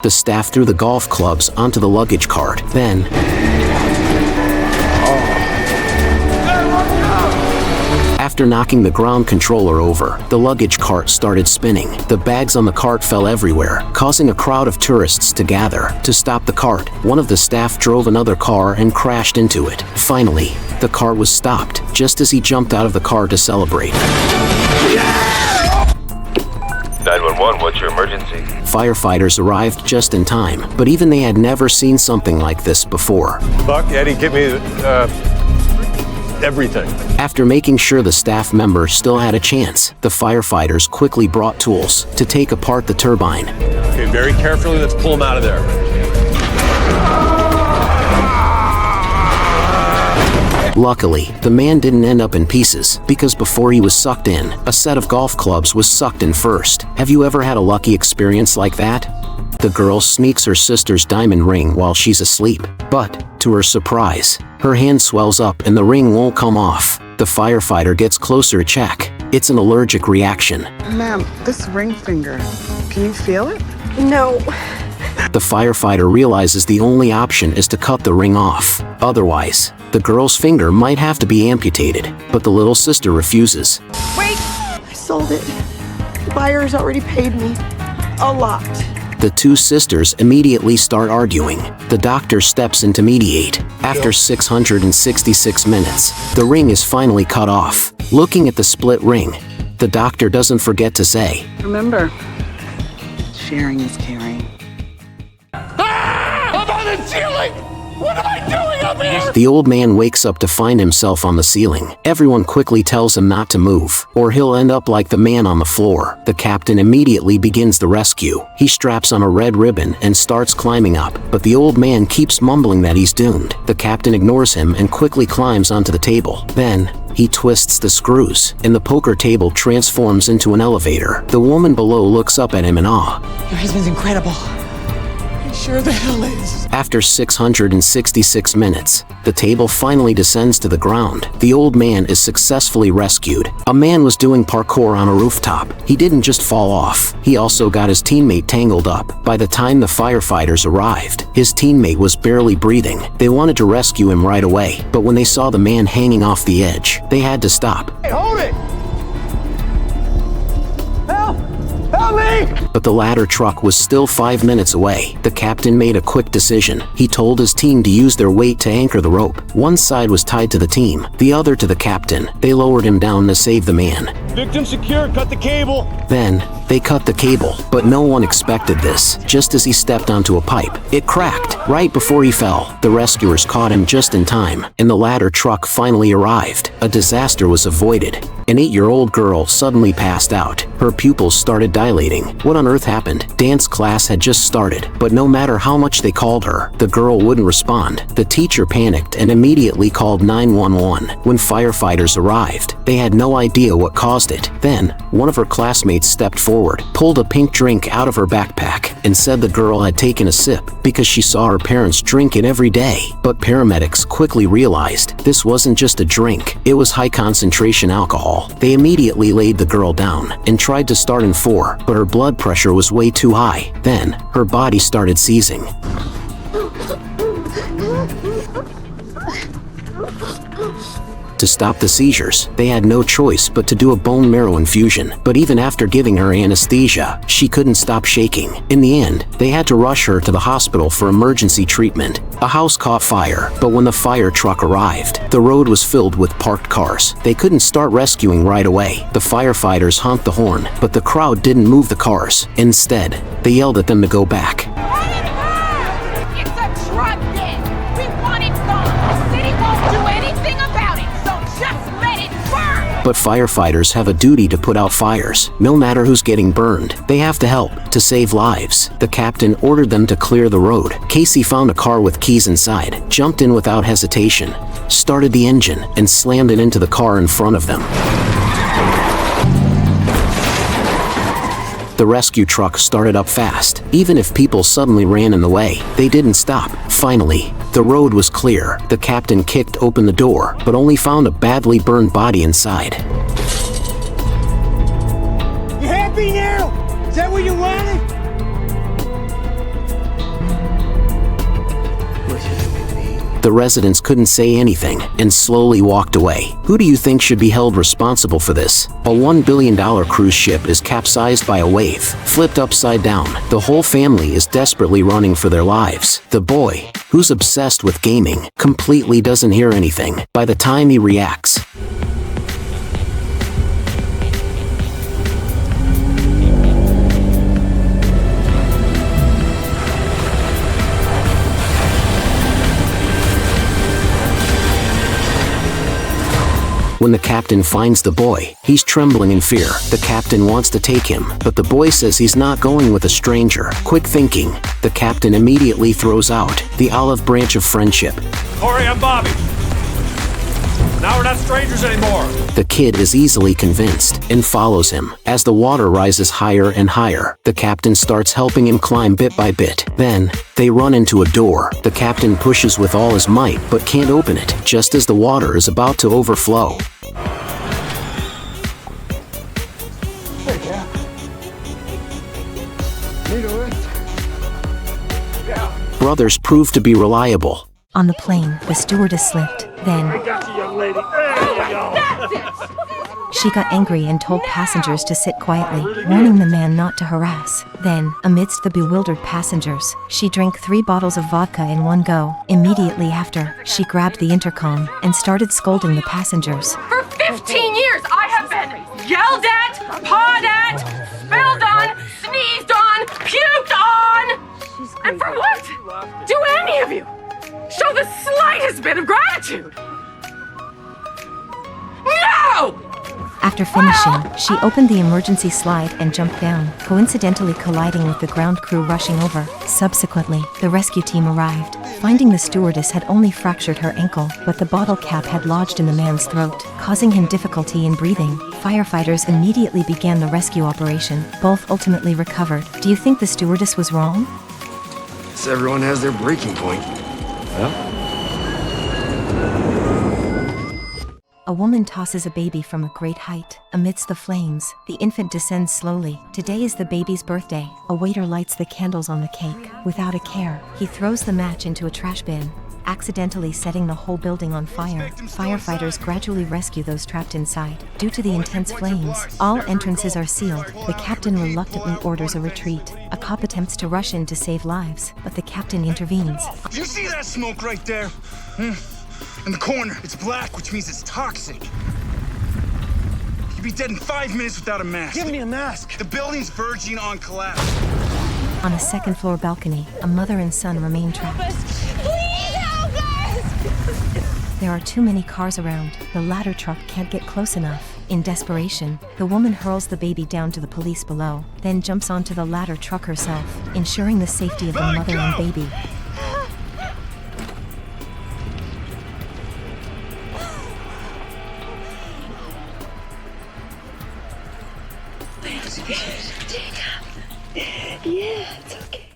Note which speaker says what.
Speaker 1: The staff threw the golf clubs onto the luggage cart. Then, after knocking the ground controller over, the luggage cart started spinning. The bags on the cart fell everywhere, causing a crowd of tourists to gather. To stop the cart, one of the staff drove another car and crashed into it. Finally, the car was stopped, just as he jumped out of the car to celebrate.
Speaker 2: 911, what's your emergency?
Speaker 1: Firefighters arrived just in time, but even they had never seen something like this before.
Speaker 3: Buck, Eddie, give me everything.
Speaker 1: After making sure the staff member still had a chance, the firefighters quickly brought tools to take apart the turbine.
Speaker 3: Okay, very carefully, let's pull him out of there.
Speaker 1: Luckily, the man didn't end up in pieces, because before he was sucked in, a set of golf clubs was sucked in first. Have you ever had a lucky experience like that? The girl sneaks her sister's diamond ring while she's asleep, but, to her surprise, her hand swells up and the ring won't come off. The firefighter gets closer to check. It's an allergic reaction.
Speaker 4: Ma'am, this ring finger, can you feel it?
Speaker 5: No.
Speaker 1: The firefighter realizes the only option is to cut the ring off. Otherwise, the girl's finger might have to be amputated, but the little sister refuses.
Speaker 5: Wait! I sold it. The buyer's already paid me. A lot.
Speaker 1: The two sisters immediately start arguing. The doctor steps in to mediate. After 666 minutes, the ring is finally cut off. Looking at the split ring, the doctor doesn't forget to say,
Speaker 4: Remember, sharing is caring.
Speaker 6: I'm on the ceiling! What am I doing up here?
Speaker 1: The old man wakes up to find himself on the ceiling. Everyone quickly tells him not to move, or he'll end up like the man on the floor. The captain immediately begins the rescue. He straps on a red ribbon and starts climbing up, but the old man keeps mumbling that he's doomed. The captain ignores him and quickly climbs onto the table. Then, he twists the screws, and the poker table transforms into an elevator. The woman below looks up at him in awe.
Speaker 7: Your husband's incredible. He sure the hell is.
Speaker 1: After 666 minutes, the table finally descends to the ground. The old man is successfully rescued. A man was doing parkour on a rooftop. He didn't just fall off. He also got his teammate tangled up. By the time the firefighters arrived, his teammate was barely breathing. They wanted to rescue him right away, but when they saw the man hanging off the edge, they had to stop.
Speaker 6: Hey, hold it! Help! Help me!
Speaker 1: But the ladder truck was still 5 minutes away. The captain made a quick decision. He told his team to use their weight to anchor the rope. One side was tied to the team, the other to the captain. They lowered him down to save the man.
Speaker 3: Victim secure, cut the cable.
Speaker 1: Then, they cut the cable, but no one expected this. Just as he stepped onto a pipe, it cracked. Right before he fell, the rescuers caught him just in time, and the ladder truck finally arrived. A disaster was avoided. An 8-year-old girl suddenly passed out. Her pupils started dilating. What on earth happened? Dance class had just started, but no matter how much they called her, the girl wouldn't respond. The teacher panicked and immediately called 911. When firefighters arrived, they had no idea what caused it. Then, one of her classmates stepped forward, pulled a pink drink out of her backpack, and said the girl had taken a sip because she saw her parents drink it every day. But paramedics quickly realized this wasn't just a drink, it was high-concentration alcohol. They immediately laid the girl down and tried to start in 4, but her blood pressure was way too high. Then, her body started seizing. To stop the seizures, they had no choice but to do a bone marrow infusion. But even after giving her anesthesia, she couldn't stop shaking. In the end, they had to rush her to the hospital for emergency treatment. A house caught fire, but when the fire truck arrived, the road was filled with parked cars. They couldn't start rescuing right away. The firefighters honked the horn, but the crowd didn't move the cars. Instead, they yelled at them to go back.
Speaker 8: It's a truck then. We want it gone. The city won't do anything about it, so just let it burn.
Speaker 1: But firefighters have a duty to put out fires. No matter who's getting burned, they have to help to save lives. The captain ordered them to clear the road. Casey found a car with keys inside, jumped in without hesitation, started the engine, and slammed it into the car in front of them. The rescue truck started up fast. Even if people suddenly ran in the way, they didn't stop. Finally, the road was clear. The captain kicked open the door, but only found a badly burned body inside.
Speaker 6: You happy now? Is that what you wanted?
Speaker 1: The residents couldn't say anything and slowly walked away. Who do you think should be held responsible for this? A $1 billion cruise ship is capsized by a wave, flipped upside down. The whole family is desperately running for their lives. The boy, who's obsessed with gaming, completely doesn't hear anything. By the time he reacts, when the captain finds the boy, he's trembling in fear. The captain wants to take him, but the boy says he's not going with a stranger. Quick thinking, the captain immediately throws out the olive branch of friendship.
Speaker 3: Corey, I'm Bobby. Now we're not strangers anymore.
Speaker 1: The kid is easily convinced and follows him. As the water rises higher and higher, the captain starts helping him climb bit by bit. Then, they run into a door. The captain pushes with all his might but can't open it, just as the water is about to overflow.
Speaker 6: Hey, Cap. Need a lift? Yeah.
Speaker 1: Brothers prove to be reliable.
Speaker 9: On the plane, the stewardess slipped. Then,
Speaker 6: Got you, young lady. There you go.
Speaker 8: That's it!
Speaker 9: she got angry and told passengers to sit quietly, warning the man not to harass. Then, amidst the bewildered passengers, she drank 3 bottles of vodka in one go. Immediately after, she grabbed the intercom and started scolding the passengers.
Speaker 8: For 15 years, I have been yelled at, pawed at, spilled on, sneezed on, puked on. And for what? Do any of you show the slightest bit of gratitude? No!
Speaker 9: After finishing, she opened the emergency slide and jumped down, coincidentally colliding with the ground crew rushing over. Subsequently, the rescue team arrived, finding the stewardess had only fractured her ankle, but the bottle cap had lodged in the man's throat, causing him difficulty in breathing. Firefighters immediately began the rescue operation. Both ultimately recovered. Do you think the stewardess was wrong?
Speaker 10: So everyone has their breaking point.
Speaker 9: A woman tosses a baby from a great height. Amidst the flames, the infant descends slowly. Today is the baby's birthday. A waiter lights the candles on the cake. Without a care, he throws the match into a trash bin, accidentally setting the whole building on fire. Firefighters gradually rescue those trapped inside. Due to the intense flames, all entrances are sealed. The captain reluctantly orders a retreat. A cop attempts to rush in to save lives, but the captain intervenes.
Speaker 6: Do you see that smoke right there? In the corner, it's black, which means it's toxic. You'd be dead in 5 minutes without a mask. Give me a mask. The building's verging on collapse.
Speaker 9: On a second-floor balcony, a mother and son remain trapped.
Speaker 8: Please help us!
Speaker 9: There are too many cars around. The ladder truck can't get close enough. In desperation, the woman hurls the baby down to the police below, then jumps onto the ladder truck herself, ensuring the safety of the mother and baby.
Speaker 5: Yeah, it's okay.